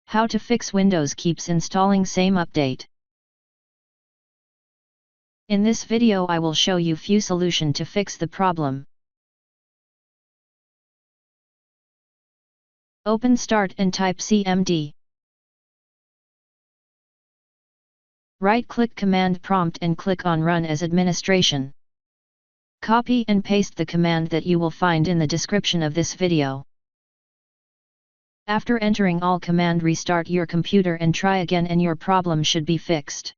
How to fix Windows keeps installing same update. In this video I will show you few solution to fix the problem. Open Start and type cmd. Right-click Command Prompt and click on Run as Administration. Copy and paste the command that you will find in the description of this video. After entering all command, restart your computer and try again and your problem should be fixed.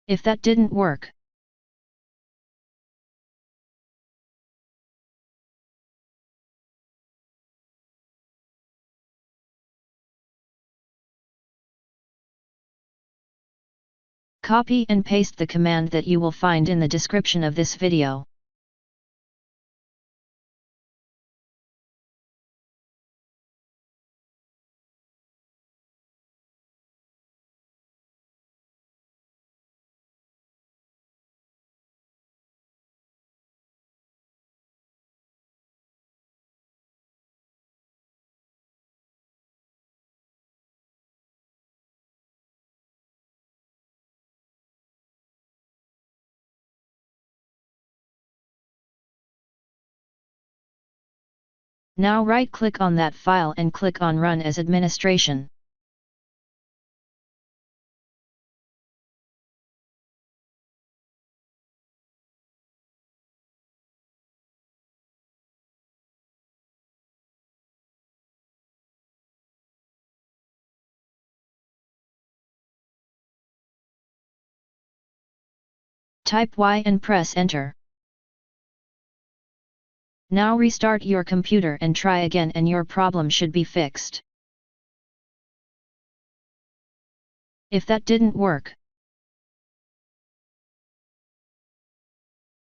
If that didn't work, copy and paste the command that you will find in the description of this video. Now right-click on that file and click on Run as Administration. Type Y and press Enter. Now restart your computer and try again and your problem should be fixed. If that didn't work,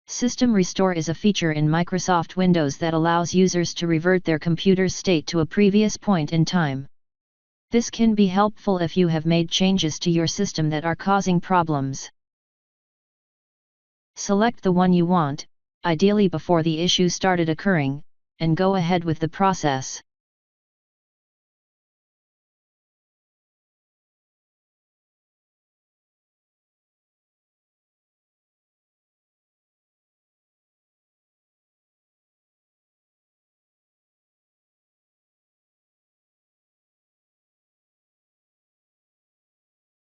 System Restore is a feature in Microsoft Windows that allows users to revert their computer's state to a previous point in time. This can be helpful if you have made changes to your system that are causing problems. Select the one you want, ideally before the issue started occurring, and go ahead with the process.